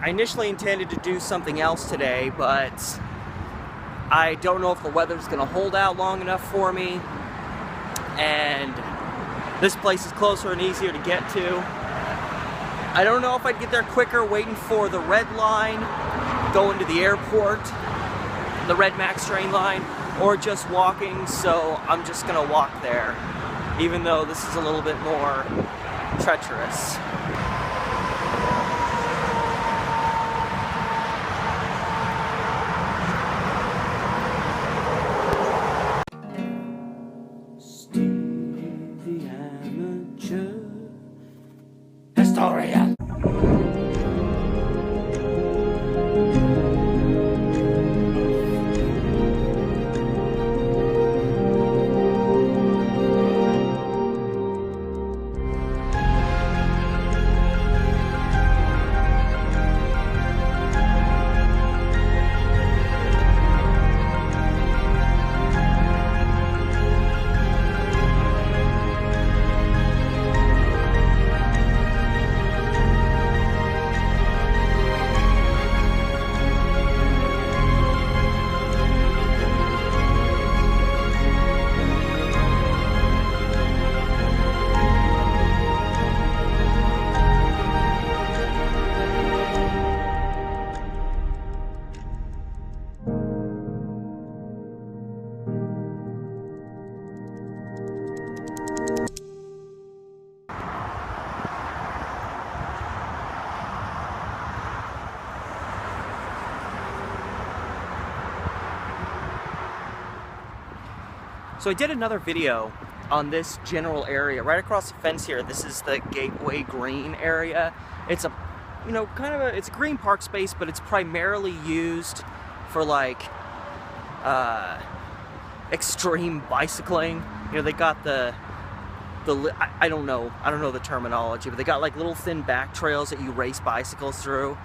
I initially intended to do something else today, but I don't know if the weather's going to hold out long enough for me, and this place is closer and easier to get to. I don't know if I'd get there quicker waiting for the red line, going to the airport, the red Max train line, or just walking, so I'm just going to walk there, even though this is a little bit more treacherous. Steve the Amateur Historian. So I did another video on this general area right across the fence here. This is the Gateway Green area. It's a, it's a green park space, but it's primarily used for like extreme bicycling. They got I don't know the terminology, but they got like little thin back trails that you race bicycles through.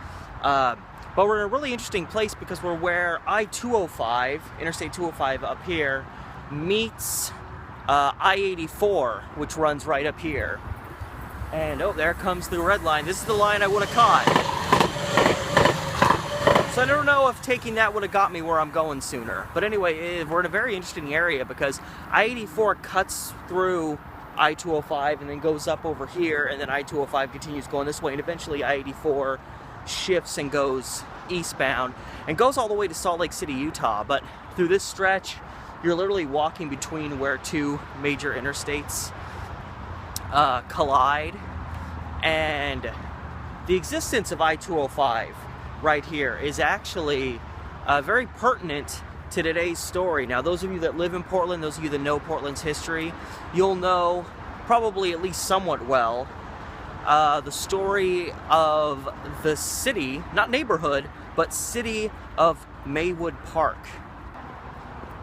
But we're in a really interesting place because we're where I-205, Interstate 205 up here, meets I-84, which runs right up here. And oh, there comes the red line. This is the line I would have caught. So I don't know if taking that would have got me where I'm going sooner. But anyway, we're in a very interesting area because I-84 cuts through I-205 and then goes up over here, and then I-205 continues going this way, and eventually I-84 shifts and goes eastbound and goes all the way to Salt Lake City, Utah. But through this stretch, you're literally walking between where two major interstates collide, and the existence of I-205 right here is actually very pertinent to today's story. Now, those of you that live in Portland, those of you that know Portland's history, you'll know probably at least somewhat well the story of the city, not neighborhood, but city of Maywood Park.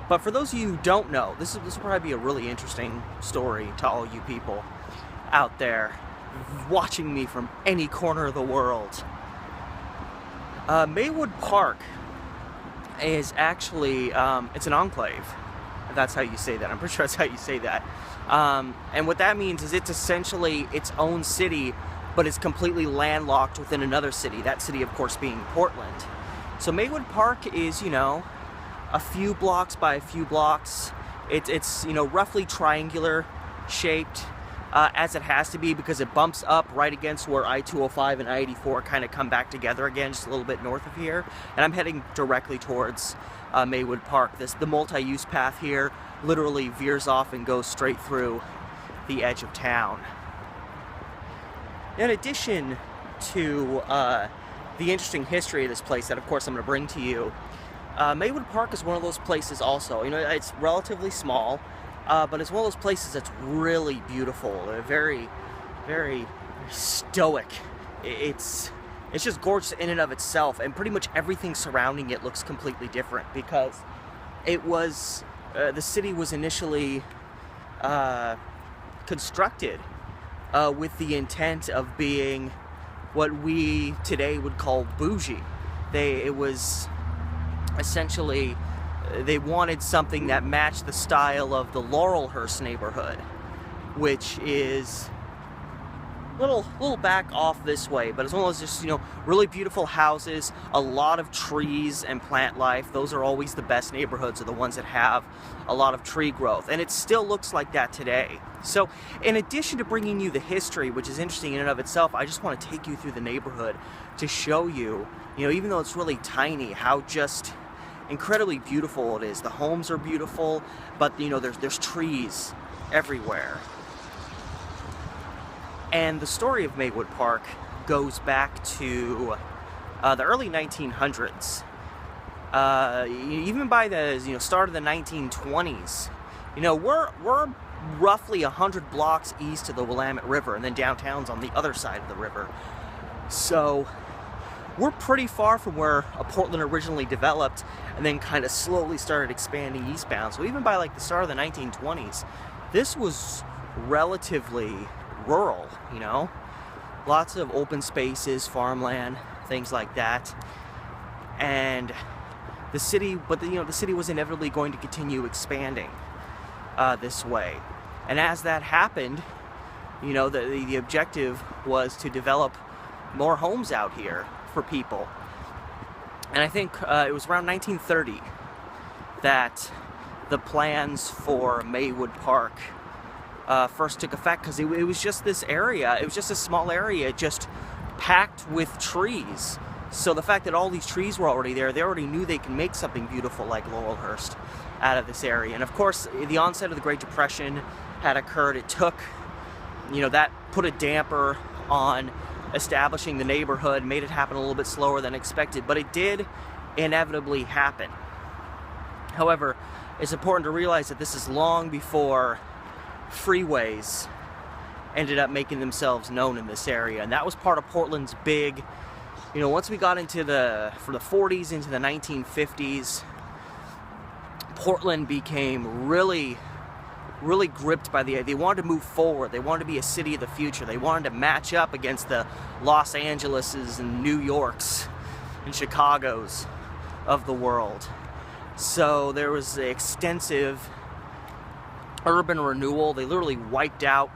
But for those of you who don't know, this will probably be a really interesting story to all you people out there watching me from any corner of the world. Maywood Park is actually, it's an enclave. That's how you say that. I'm pretty sure that's how you say that. And what that means is it's essentially its own city, but it's completely landlocked within another city. That city, of course, being Portland. So Maywood Park is, a few blocks by a few blocks. It's roughly triangular shaped, as it has to be, because it bumps up right against where I-205 and I-84 kind of come back together again, just a little bit north of here. And I'm heading directly towards Maywood Park. The multi-use path here literally veers off and goes straight through the edge of town. In addition to the interesting history of this place that, of course, I'm going to bring to you, Maywood Park is one of those places also. It's relatively small, but it's one of those places that's really beautiful. Very, very stoic. It's just gorgeous in and of itself, and pretty much everything surrounding it looks completely different because it was the city was initially constructed with the intent of being what we today would call bougie. It was essentially, they wanted something that matched the style of the Laurelhurst neighborhood, which is little back off this way, but it's one of those just, really beautiful houses, a lot of trees and plant life. Those are always the best neighborhoods, are the ones that have a lot of tree growth, and it still looks like that today. So in addition to bringing you the history, which is interesting in and of itself, I just want to take you through the neighborhood to show you, even though it's really tiny, how just incredibly beautiful it is. The homes are beautiful, but there's trees everywhere. And the story of Maywood Park goes back to the early 1900s. Even by the start of the 1920s, we're roughly 100 blocks east of the Willamette River, and then downtown's on the other side of the river. So we're pretty far from where Portland originally developed, and then kind of slowly started expanding eastbound. So even by like the start of the 1920s, this was relatively rural, lots of open spaces, farmland, things like that. And the city was inevitably going to continue expanding this way. And as that happened, the objective was to develop more homes out here for people. And I think it was around 1930 that the plans for Maywood Park first took effect, because it was just this area, it was just a small area just packed with trees. So the fact that all these trees were already there, they already knew they can make something beautiful like Laurelhurst out of this area. And of course, the onset of the Great Depression had occurred. It took, that put a damper on establishing the neighborhood, made it happen a little bit slower than expected, but it did inevitably happen. However, it's important to realize that this is long before freeways ended up making themselves known in this area, and that was part of Portland's big, once we got into from the 40s into the 1950s, Portland became really gripped by the idea. They wanted to move forward. They wanted to be a city of the future. They wanted to match up against the Los Angeleses and New Yorks and Chicagos of the world. So there was extensive urban renewal. They literally wiped out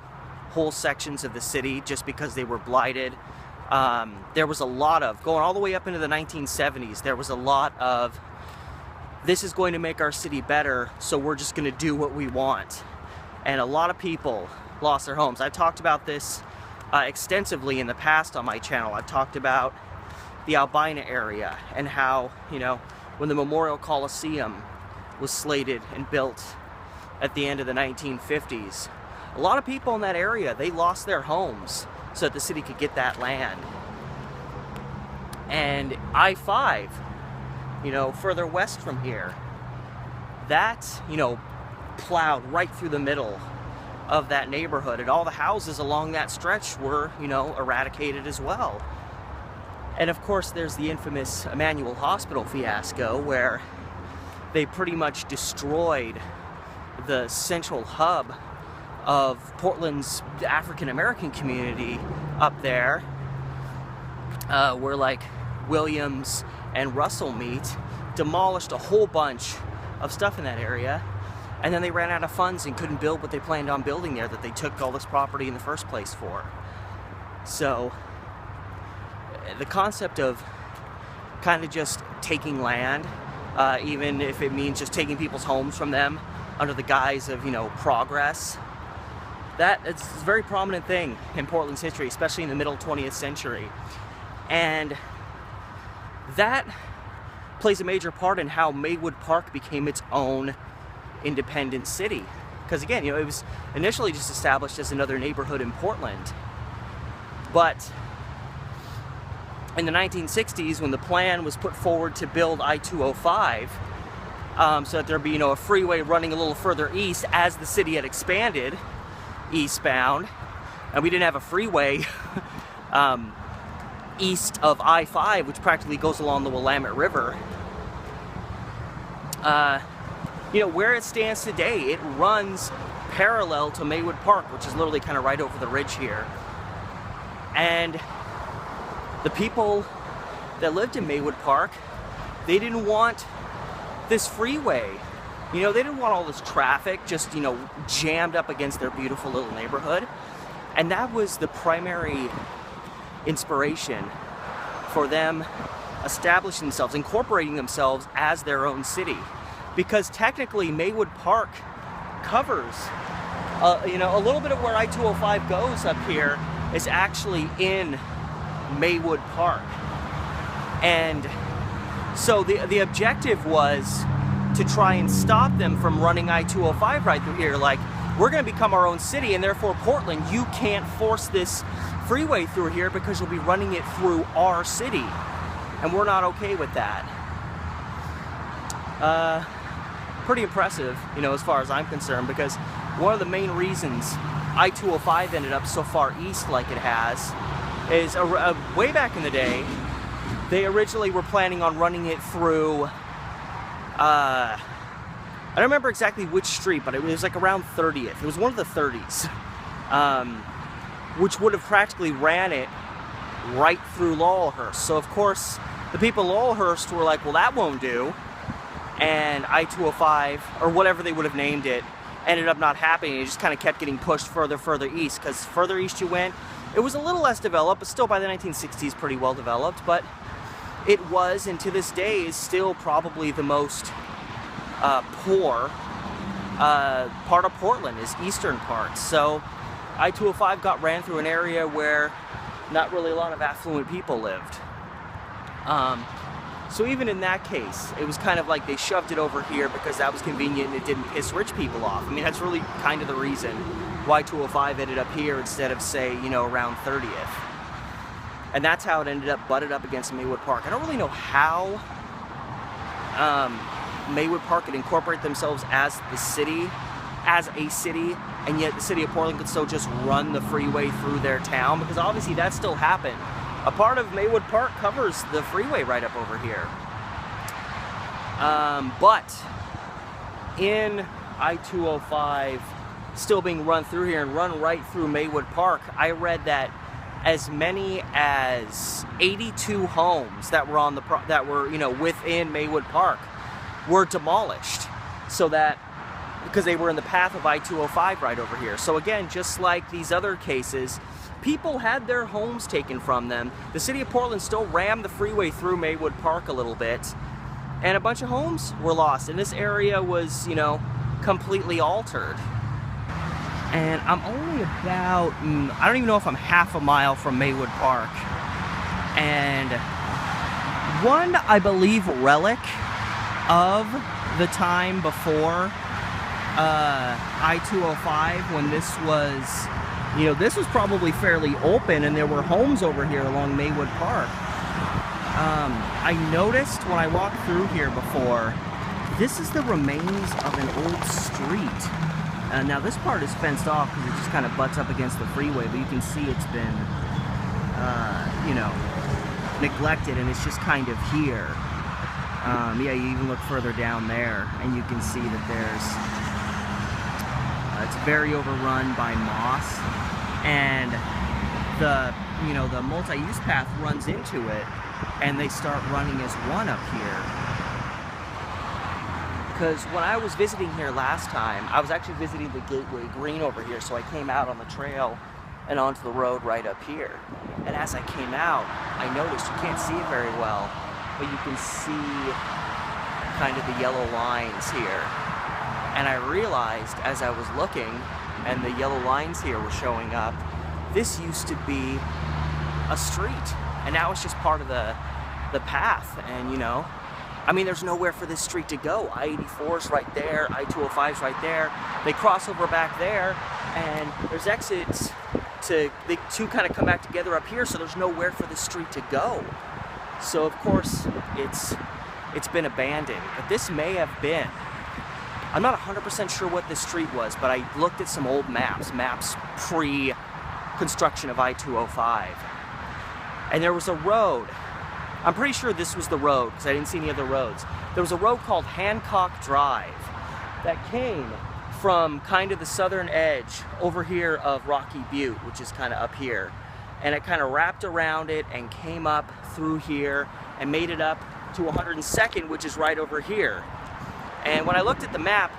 whole sections of the city just because they were blighted. There was a lot of, going all the way up into the 1970s, there was a lot of, this is going to make our city better, so we're just going to do what we want. And a lot of people lost their homes. I've talked about this extensively in the past on my channel. I've talked about the Albina area and how, when the Memorial Coliseum was slated and built at the end of the 1950s, a lot of people in that area, they lost their homes so that the city could get that land. And I-5, further west from here, that, plowed right through the middle of that neighborhood, and all the houses along that stretch were, eradicated as well. And of course, there's the infamous Emanuel Hospital fiasco, where they pretty much destroyed the central hub of Portland's African-American community up there, where like Williams and Russell meet, demolished a whole bunch of stuff in that area, and then they ran out of funds and couldn't build what they planned on building there that they took all this property in the first place for. So the concept of kind of just taking land, even if it means just taking people's homes from them under the guise of, progress, it's a very prominent thing in Portland's history, especially in the middle 20th century. And that plays a major part in how Maywood Park became its own independent city. Because again, it was initially just established as another neighborhood in Portland. But in the 1960s, when the plan was put forward to build I-205, so that there'd be, a freeway running a little further east as the city had expanded eastbound, and we didn't have a freeway east of I-5, which practically goes along the Willamette River. Where it stands today, it runs parallel to Maywood Park, which is literally kind of right over the ridge here. And the people that lived in Maywood Park, they didn't want this freeway. They didn't want all this traffic just, jammed up against their beautiful little neighborhood. And that was the primary inspiration for them establishing themselves, incorporating themselves as their own city. Because technically Maywood Park covers, a little bit of where I-205 goes up here is actually in Maywood Park. And so the objective was to try and stop them from running I-205 right through here. Like, we're going to become our own city, and therefore Portland, you can't force this freeway through here because you'll be running it through our city. And we're not okay with that. Pretty impressive, as far as I'm concerned, because one of the main reasons I-205 ended up so far east like it has is way back in the day, they originally were planning on running it through, I don't remember exactly which street, but it was like around 30th. It was one of the 30s, which would have practically ran it right through Laurelhurst. So of course, the people of Laurelhurst were like, well, that won't do. And I-205, or whatever they would have named it, ended up not happening. It just kind of kept getting pushed further east, because further east you went, it was a little less developed, but still by the 1960s pretty well developed. But it was, and to this day is still probably the most poor part of Portland, is eastern parts. So I-205 got ran through an area where not really a lot of affluent people lived. So even in that case, it was kind of like they shoved it over here because that was convenient and it didn't piss rich people off. I mean, that's really kind of the reason why 205 ended up here instead of, say, around 30th. And that's how it ended up butted up against Maywood Park. I don't really know how Maywood Park could incorporate themselves as a city, and yet the city of Portland could still just run the freeway through their town, because obviously that still happened. A part of Maywood Park covers the freeway right up over here. But in I-205 still being run through here and run right through Maywood Park, I read that as many as 82 homes that were within Maywood Park were demolished, so that because they were in the path of I-205 right over here. So again, just like these other cases, people had their homes taken from them. The city of Portland still rammed the freeway through Maywood Park a little bit, and a bunch of homes were lost, and this area was, completely altered. And I'm only about, I don't even know if I'm half a mile from Maywood Park. And one, I believe, relic of the time before I-205, when this was, this was probably fairly open and there were homes over here along Maywood Park. I noticed when I walked through here before, this is the remains of an old street. Now this part is fenced off because it just kind of butts up against the freeway, but you can see it's been, neglected, and it's just kind of here. Yeah, you even look further down there, and you can see that there's, it's very overrun by moss, and the multi-use path runs into it, and they start running as one up here. Because when I was visiting here last time, I was actually visiting the Gateway Green over here, so I came out on the trail and onto the road right up here. And as I came out, I noticed, you can't see it very well, but you can see kind of the yellow lines here. And I realized as I was looking, and the yellow lines here were showing up, this used to be a street, and now it's just part of the path. And I mean, there's nowhere for this street to go. I-84's right there, I-205's right there. They cross over back there, and there's exits the two kind of come back together up here, so there's nowhere for this street to go. So of course, it's been abandoned. But this may have been, I'm not 100% sure what this street was, but I looked at some old maps pre-construction of I-205. And there was a road. I'm pretty sure this was the road, because I didn't see any other roads. There was a road called Hancock Drive that came from kind of the southern edge over here of Rocky Butte, which is kind of up here. And it kind of wrapped around it and came up through here and made it up to 102nd, which is right over here. And when I looked at the map,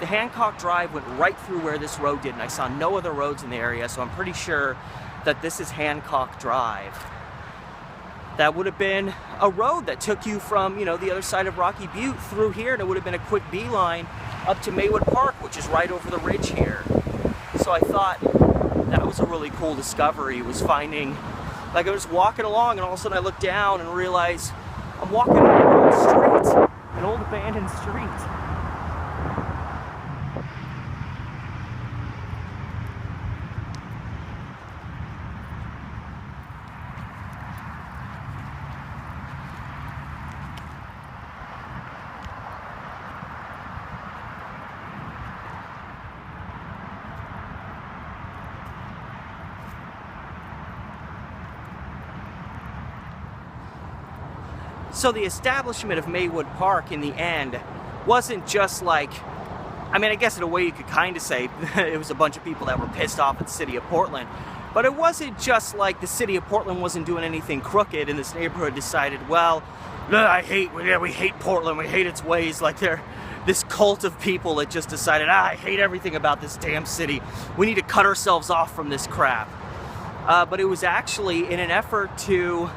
the Hancock Drive went right through where this road did, and I saw no other roads in the area, so I'm pretty sure that this is Hancock Drive. That would have been a road that took you from, you know, the other side of Rocky Butte through here, and it would have been a quick beeline up to Maywood Park, which is right over the ridge here. So I thought that was a really cool discovery, was finding, like I was walking along and all of a sudden I looked down and realized I'm walking on an old street, an old abandoned street. So the establishment of Maywood Park in the end wasn't just like, I mean, I guess in a way you could kind of say it was a bunch of people that were pissed off at the city of Portland, but it wasn't just like the city of Portland wasn't doing anything crooked and this neighborhood decided, well, we hate Portland, we hate its ways, like they're this cult of people that just decided, I hate everything about this damn city, we need to cut ourselves off from this crap. But it was actually in an effort to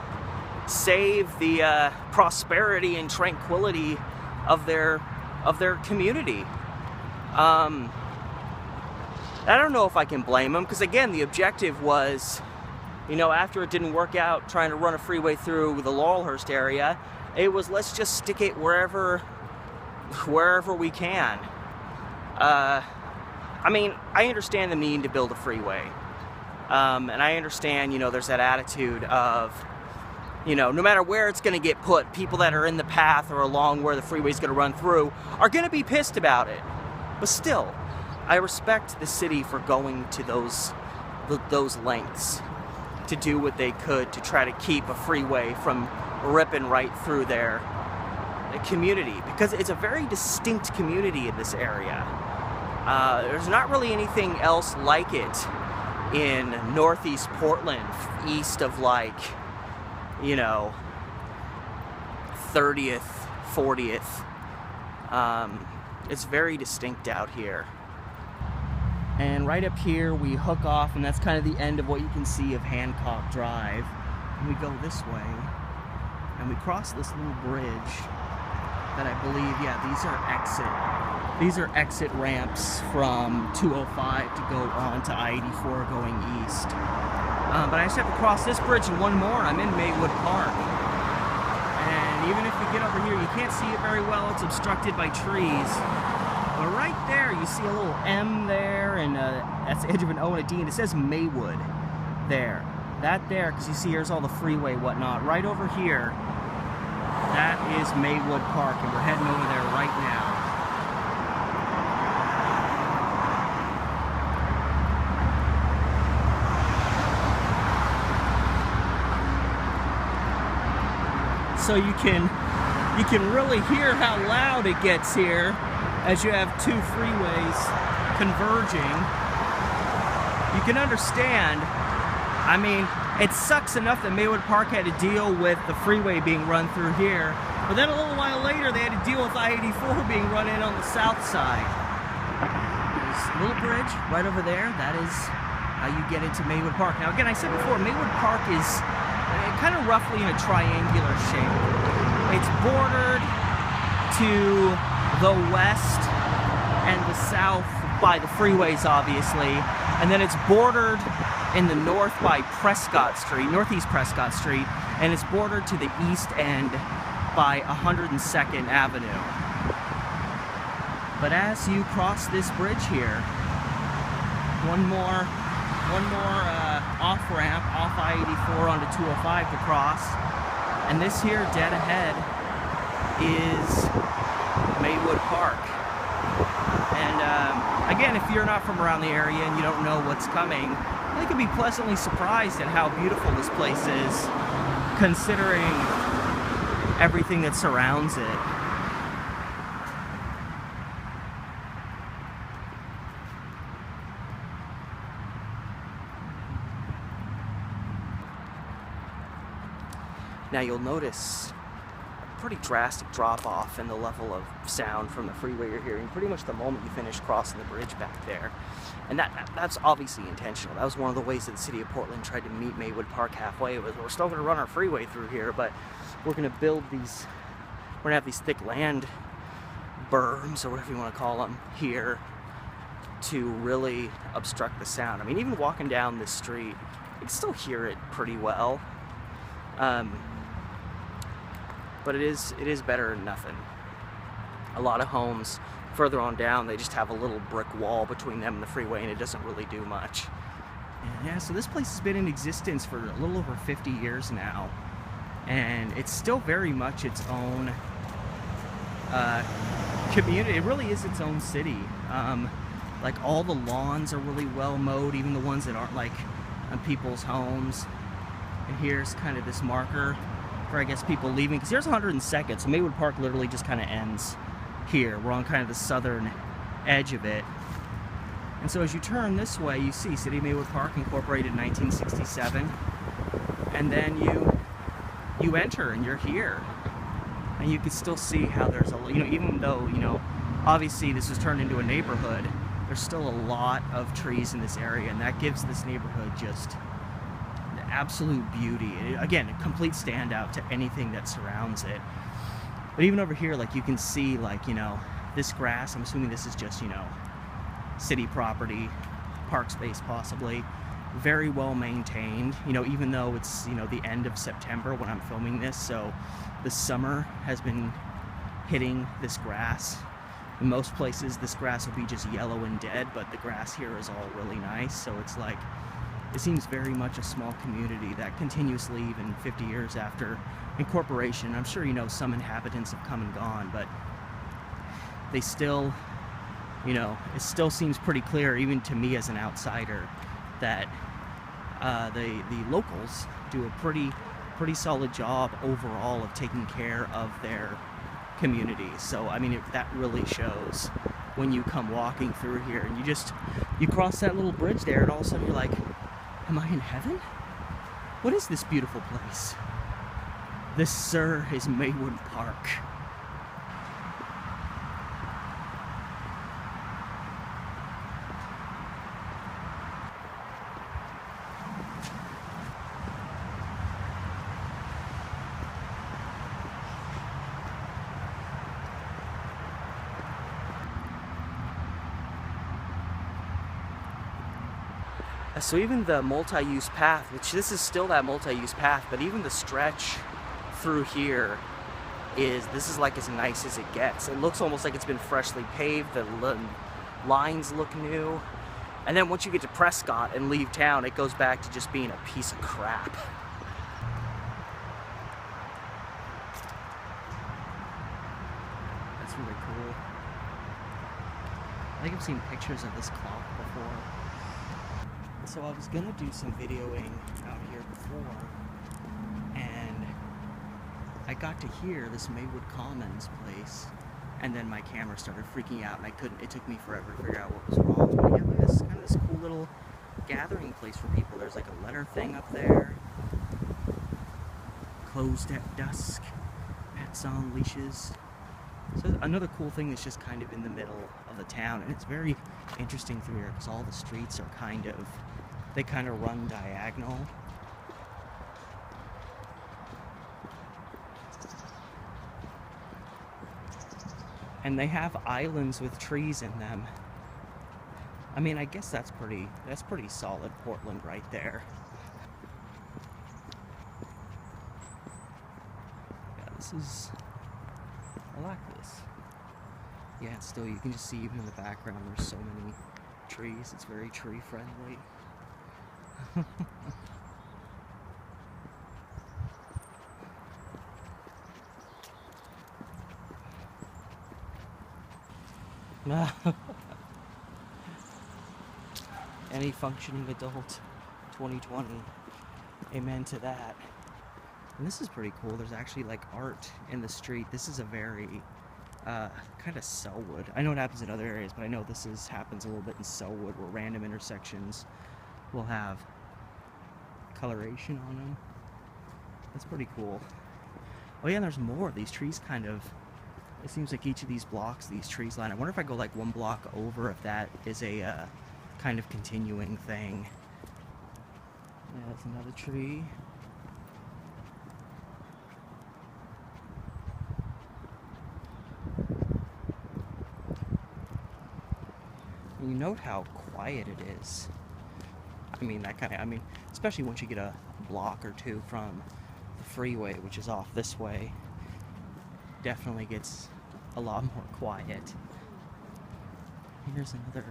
save the prosperity and tranquility of their community. I don't know if I can blame them, because again, the objective was, you know, after it didn't work out trying to run a freeway through the Laurelhurst area, it was let's just stick it wherever we can. I mean, I understand the need to build a freeway, and I understand, you know, there's that attitude of, you know, no matter where it's going to get put, people that are in the path or along where the freeway's going to run through are going to be pissed about it. But still, I respect the city for going to those lengths to do what they could to try to keep a freeway from ripping right through their community, because it's a very distinct community in this area. There's not really anything else like it in northeast Portland, east of like, you know, 30th, 40th. It's very distinct out here. And right up here we hook off, and that's kind of the end of what you can see of Hancock Drive. And we go this way, and we cross this little bridge that I believe, yeah, these are exit ramps from 205 to go on to I-84 going east. But I just have to cross this bridge and one more, and I'm in Maywood Park. And even if you get over here, you can't see it very well. It's obstructed by trees. But right there, you see a little M there, and that's the edge of an O and a D, and it says Maywood there. That there, because you see here's all the freeway, whatnot. Right over here, that is Maywood Park, and we're heading over there right now. So you can really hear how loud it gets here as you have two freeways converging. You can understand, I mean, it sucks enough that Maywood Park had to deal with the freeway being run through here, but then a little while later they had to deal with I-84 being run in on the south side. There's a little bridge right over there. That is how you get into Maywood Park. Now again, I said before, Maywood Park is kind of roughly in a triangular shape. It's bordered to the west and the south by the freeways, obviously, and then it's bordered in the north by Prescott Street, northeast Prescott Street, and it's bordered to the east end by 102nd Avenue. But as you cross this bridge here, one more off-ramp off I-84 onto 205 to cross, and this here dead ahead is Maywood Park. And again, if you're not from around the area and you don't know what's coming, you can be pleasantly surprised at how beautiful this place is, considering everything that surrounds it. Now you'll notice pretty drastic drop off in the level of sound from the freeway you're hearing pretty much the moment you finish crossing the bridge back there. And that's obviously intentional. That was one of the ways that the city of Portland tried to meet Maywood Park halfway. Was, we're still going to run our freeway through here, but we're going to build these, we're going to have these thick land berms, or whatever you want to call them, here to really obstruct the sound. I mean, even walking down this street, you can still hear it pretty well. But it is better than nothing. A lot of homes further on down, they just have a little brick wall between them and the freeway, and it doesn't really do much. Yeah, so this place has been in existence for a little over 50 years now, and it's still very much its own community. It really is its own city. Like, all the lawns are really well mowed, even the ones that aren't like on people's homes. And here's kind of this marker for, I guess, people leaving, because here's 102nd, so Maywood Park literally just kind of ends here. We're on kind of the southern edge of it. And so as you turn this way, you see City of Maywood Park, incorporated in 1967, and then you enter and you're here. And you can still see how there's a, even though, obviously this was turned into a neighborhood, there's still a lot of trees in this area, and that gives this neighborhood just absolute beauty. Again, a complete standout to anything that surrounds it. But even over here, like, you can see, like, this grass, I'm assuming this is just, city property, park space possibly, very well maintained, even though it's, the end of September when I'm filming this, so the summer has been hitting this grass. In most places, this grass will be just yellow and dead, but the grass here is all really nice, so it's like, it seems very much a small community that continuously, even 50 years after incorporation, I'm sure some inhabitants have come and gone, but they still, it still seems pretty clear, even to me as an outsider, that the locals do a pretty solid job overall of taking care of their community. So, I mean, that really shows when you come walking through here, and you cross that little bridge there, and all of a sudden you're like, am I in heaven? What is this beautiful place? This, sir, is Maywood Park. So even the multi-use path, which this is still that multi-use path, but even the stretch through here this is like as nice as it gets. It looks almost like it's been freshly paved. The lines look new. And then once you get to Prescott and leave town, it goes back to just being a piece of crap. That's really cool. I think I've seen pictures of this clock before. So I was gonna do some videoing out here before, and I got to hear this Maywood Commons place, and then my camera started freaking out, and it took me forever to figure out what was wrong. But yeah, look at this, kind of this cool little gathering place for people. There's like a letter thing up there, closed at dusk, pets on leashes. So another cool thing that's just kind of in the middle of the town, and it's very interesting through here because all the streets are they kind of run diagonal. And they have islands with trees in them. I mean, I guess that's pretty solid Portland right there. Yeah, I like this. Yeah, still, you can just see even in the background there's so many trees. It's very tree friendly. Any functioning adult, 2020. Amen to that. And this is pretty cool. There's actually like art in the street. This is a very kind of Selwood. I know it happens in other areas, but I know this happens a little bit in Selwood, where random intersections will have coloration on them. That's pretty cool. Oh yeah, and there's more. These trees kind of, it seems like each of these blocks, these trees line. I wonder if I go like one block over, if that is a kind of continuing thing. Yeah, that's another tree. And you note how quiet it is. I mean, especially once you get a block or two from the freeway, which is off this way, definitely gets a lot more quiet. Here's another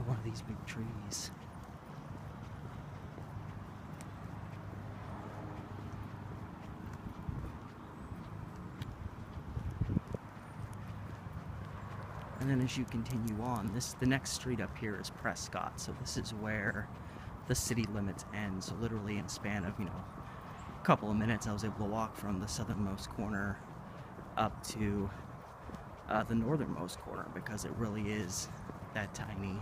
one of these big trees. And then as you continue on, the next street up here is Prescott. So this is where the city limits end. So literally in a span of, a couple of minutes, I was able to walk from the southernmost corner up to the northernmost corner, because it really is that tiny.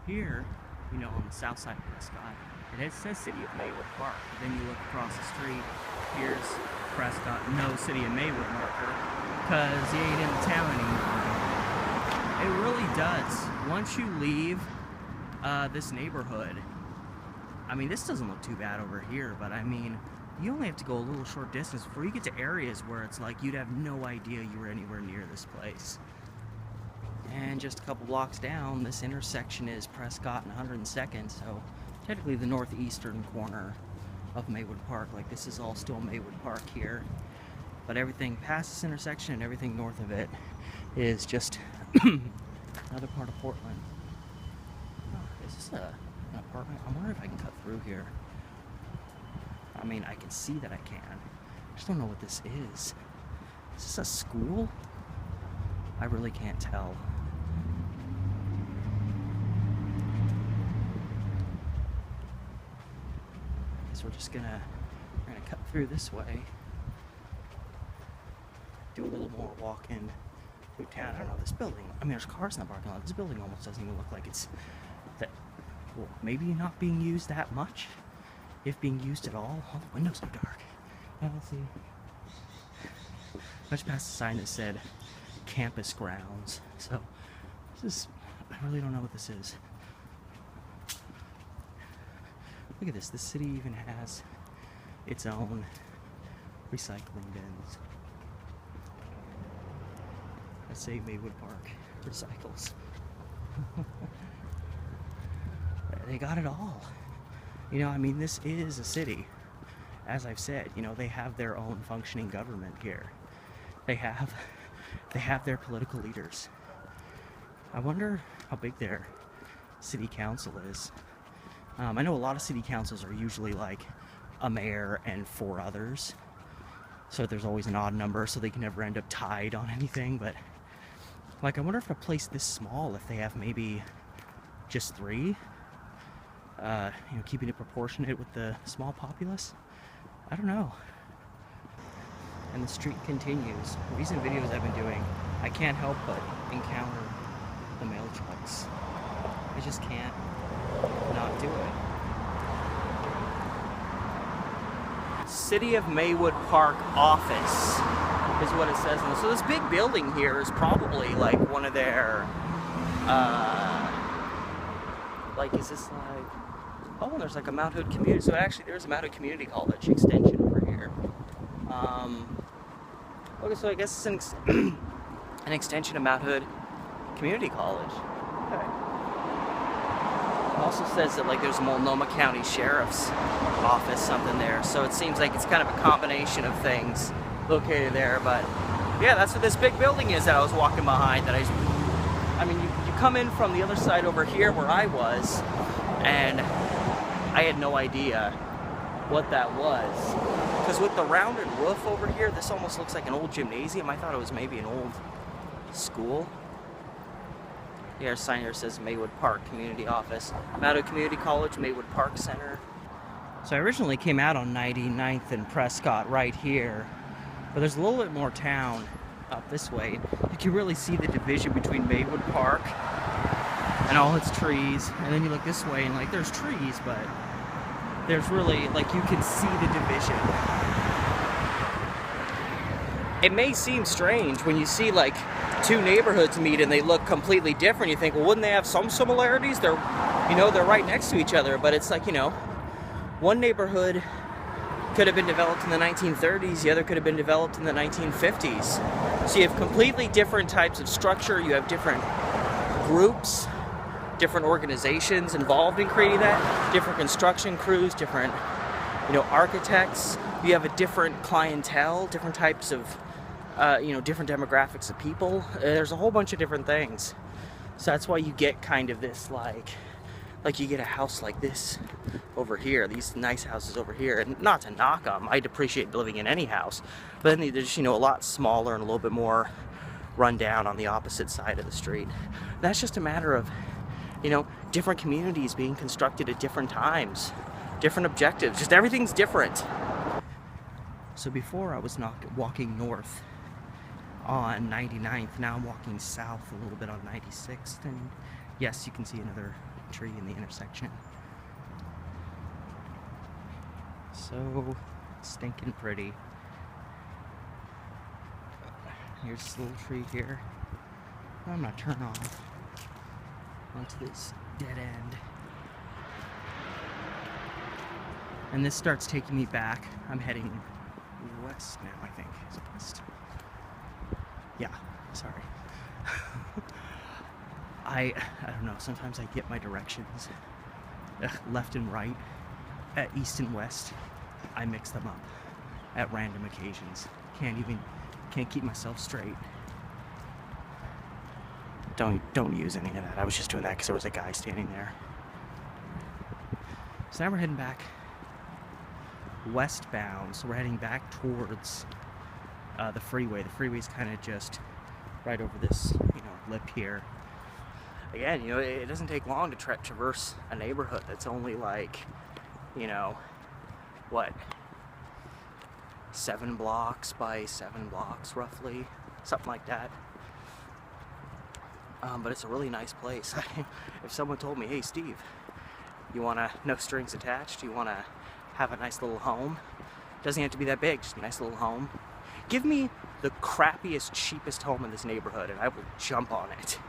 Here, on the south side of Prescott, it says City of Maywood Park. Then you look across the street, here's Prescott, no City of Maywood marker, because you ain't in the town anymore. It really does. Once you leave this neighborhood, this doesn't look too bad over here, but you only have to go a little short distance before you get to areas where it's like you'd have no idea you were anywhere near this place. And just a couple blocks down, this intersection is Prescott and 102nd, so technically the northeastern corner of Maywood Park. Like, this is all still Maywood Park here, but everything past this intersection and everything north of it is just another part of Portland. Oh, is this an apartment? I wonder if I can cut through here. I can see that I can. I just don't know what this is. Is this a school? I really can't tell. I guess we're gonna cut through this way. Do a little more walking through town. I don't know, this building, there's cars in the parking lot. This building almost doesn't even look like it's maybe not being used that much. If being used at all. All the windows are dark. Let's see. Much past the sign that said campus grounds. So I really don't know what this is. Look at this. This city even has its own recycling bins. Let's say Maywood Park recycles. They got it all. This is a city. As I've said, they have their own functioning government here. They have their political leaders. I wonder how big their city council is. I know a lot of city councils are usually like a mayor and 4 others. So there's always an odd number, so they can never end up tied on anything. But I wonder if a place this small, if they have maybe just 3, keeping it proportionate with the small populace. I don't know. And the street continues. Recent videos I've been doing, I can't help but encounter the mail trucks. I just can't not do it. City of Maywood Park office is what it says. So this big building here is probably like one of their, is this like, oh, there's like a Mount Hood community. So actually there's a Mount Hood Community College extension over here. Okay, so I guess it's an extension of Mount Hood Community College. Okay. It also says that there's a Multnomah County Sheriff's Office, something there. So it seems like it's kind of a combination of things located there. But yeah, that's what this big building is that I was walking behind. You come in from the other side over here where I was, and I had no idea what that was. Because with the rounded roof over here, this almost looks like an old gymnasium. I thought it was maybe an old school. Yeah, our sign here says Maywood Park Community Office. Mount Hood Community College, Maywood Park Center. So I originally came out on 99th and Prescott right here. But there's a little bit more town up this way. You can really see the division between Maywood Park and all its trees. And then you look this way and there's trees, but there's really, you can see the division. it may seem strange when you see like two neighborhoods meet and they look completely different. You think, well, wouldn't they have some similarities? They're right next to each other, but it's like, one neighborhood could have been developed in the 1930s, the other could have been developed in the 1950s. So you have completely different types of structure, you have different groups, different organizations involved in creating that, different construction crews, different, architects. You have a different clientele, different types of, different demographics of people. There's a whole bunch of different things. So that's why you get kind of this, like you get a house like this over here, these nice houses over here, and not to knock them, I'd appreciate living in any house, but then they're just, a lot smaller and a little bit more run down on the opposite side of the street. That's just a matter of, different communities being constructed at different times, different objectives, just everything's different. So before I was walking north on 99th, now I'm walking south a little bit on 96th, and yes, you can see another tree in the intersection. So stinking pretty. Here's this little tree here. I'm gonna turn off onto this dead end. And this starts taking me back. I'm heading west now, I think. Is it west? Yeah, sorry. I don't know, sometimes I get my directions left and right, at east and west. I mix them up at random occasions. Can't keep myself straight. Don't use any of that. I was just doing that because there was a guy standing there. So now we're heading back westbound, so we're heading back towards the freeway. The freeway's kind of just right over this, lip here. Again, it doesn't take long to traverse a neighborhood that's only like, 7 blocks by 7 blocks roughly, something like that. But it's a really nice place. If someone told me, hey Steve, you wanna, no strings attached, you wanna have a nice little home, doesn't have to be that big, just a nice little home. Give me the crappiest, cheapest home in this neighborhood and I will jump on it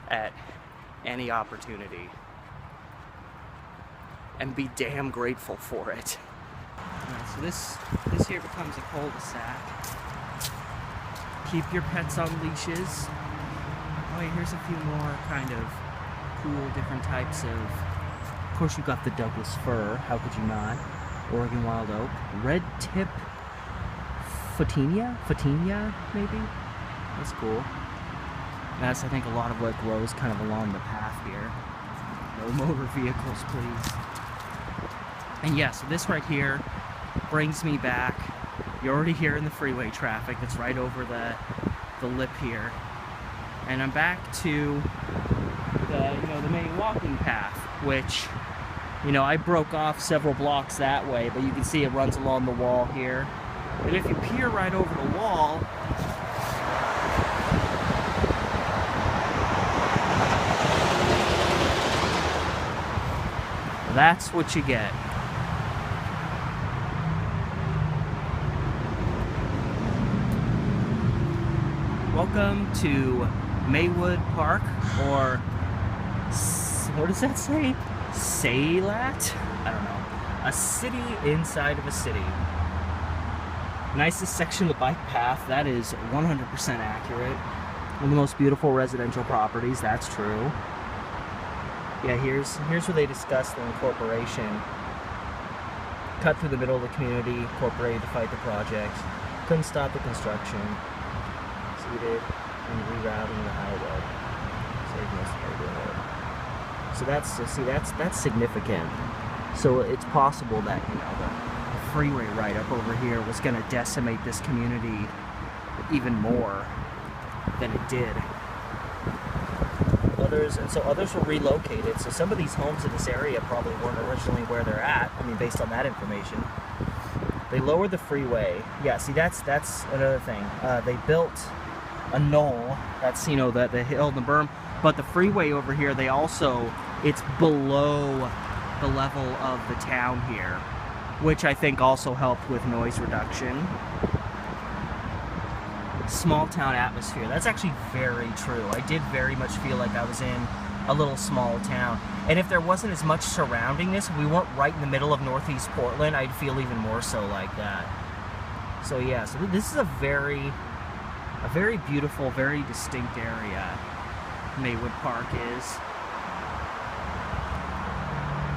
at any opportunity and be damn grateful for it. Alright, so this here becomes a cul-de-sac. Keep your pets on leashes. Oh yeah, here's a few more kind of cool different types of course you've got the Douglas fir, how could you not? Oregon wild oak, red tip Photinia maybe? That's cool. That's, I think, a lot of what grows kind of along the path here. No motor vehicles, please. And yeah, so this right here brings me back. You're already here in the freeway traffic. It's right over the lip here. And I'm back to the main walking path, which, I broke off several blocks that way, but you can see it runs along the wall here. And if you peer right over the wall, that's what you get. Welcome to Maywood Park, or what does that say? Saylat? I don't know. A city inside of a city. Nicest section of the bike path, that is 100% accurate. One of the most beautiful residential properties, that's true. Yeah, here's where they discuss the incorporation. Cut through the middle of the community, incorporated to fight the project. Couldn't stop the construction. Seated and rerouting the highway. Save most of the road. So that's significant. So it's possible that the freeway right up over here was going to decimate this community even more than it did. Others were relocated, so some of these homes in this area probably weren't originally where they're at. I mean, based on that information. They lowered the freeway. Yeah, see, that's another thing. They built a knoll, that's, the hill and the berm, but the freeway over here, it's below the level of the town here, which I think also helped with noise reduction. small town atmosphere. That's actually very true. I did very much feel like I was in a little small town. And if there wasn't as much surrounding this, if we weren't right in the middle of Northeast Portland, I'd feel even more so like that. So yeah, so this is a very beautiful, very distinct area, Maywood Park is.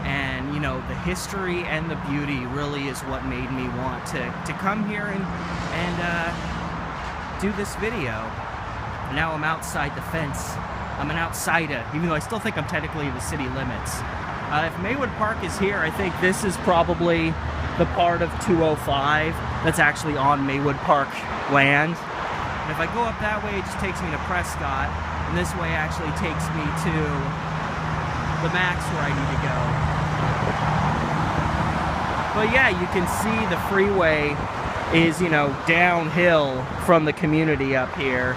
And, you know, the history and the beauty really is what made me want to come here and do this video. Now I'm outside the fence. I'm an outsider, even though I still think I'm technically in the city limits. If Maywood Park is here, I think this is probably the part of 205 that's actually on Maywood Park land. And if I go up that way, it just takes me to Prescott, and this way actually takes me to the max where I need to go. But yeah, you can see the freeway is, you know, downhill from the community up here.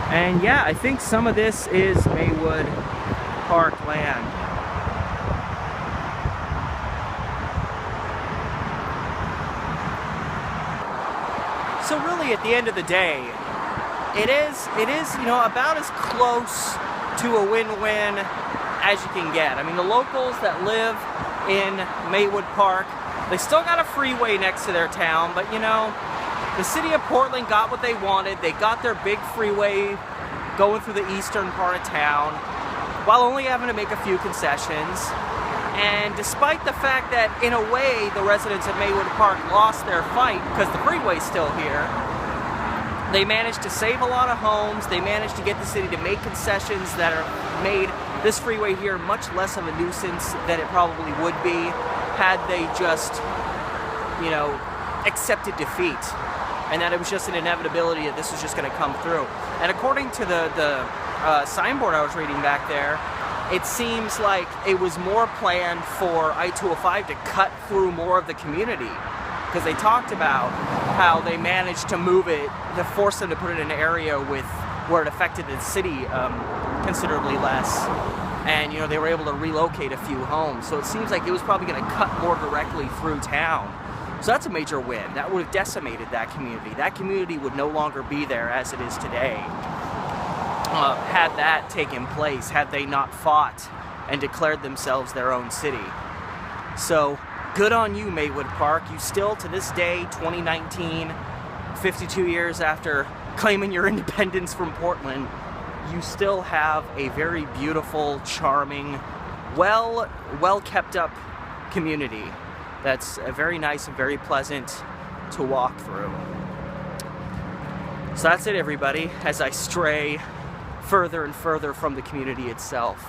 And yeah, I think some of this is Maywood Park land. So really, at the end of the day, it is, you know, about as close to a win-win as you can get. I mean, the locals that live in Maywood Park, they still got a freeway next to their town, but you know, the city of Portland got what they wanted. They got their big freeway going through the eastern part of town, while only having to make a few concessions. And despite the fact that, in a way, the residents of Maywood Park lost their fight because the freeway's still here, they managed to save a lot of homes. They managed to get the city to make concessions that are made this freeway here much less of a nuisance than it probably would be had they just, you know, accepted defeat, and that it was just an inevitability that this was just going to come through. And according to the signboard I was reading back there, it seems like it was more planned for I-205 to cut through more of the community, because they talked about how they managed to move it, to force them to put it in an area with where it affected the city considerably less. And, you know, they were able to relocate a few homes. So it seems like it was probably going to cut more directly through town. So that's a major win. That would have decimated that community. That community would no longer be there as it is today. Had that taken place, had they not fought and declared themselves their own city. So, good on you, Maywood Park. You still, to this day, 2019, 52 years after claiming your independence from Portland, you still have a very beautiful, charming, well kept up community that's very nice and very pleasant to walk through. So that's it, everybody, as I stray further and further from the community itself.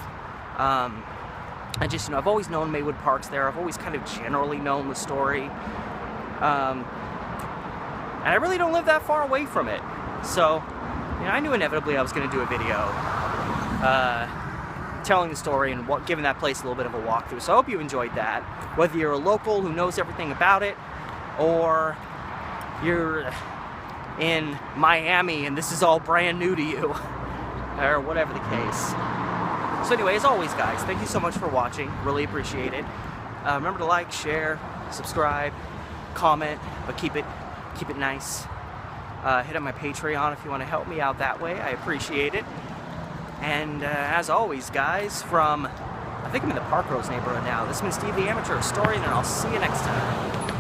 I just, you know, I've always known Maywood Park's there. I've always kind of generally known the story. And I really don't live that far away from it. So, you know, I knew inevitably I was going to do a video telling the story and giving that place a little bit of a walkthrough. So I hope you enjoyed that. Whether you're a local who knows everything about it, or you're in Miami and this is all brand new to you, or whatever the case. So anyway, as always, guys, thank you so much for watching. Really appreciate it. Remember to like, share, subscribe, comment, but keep it nice. Hit up my Patreon if you want to help me out that way. I appreciate it. And as always, guys, from, I think I'm in the Park Rose neighborhood now. This has been Steve the Amateur Historian, and I'll see you next time.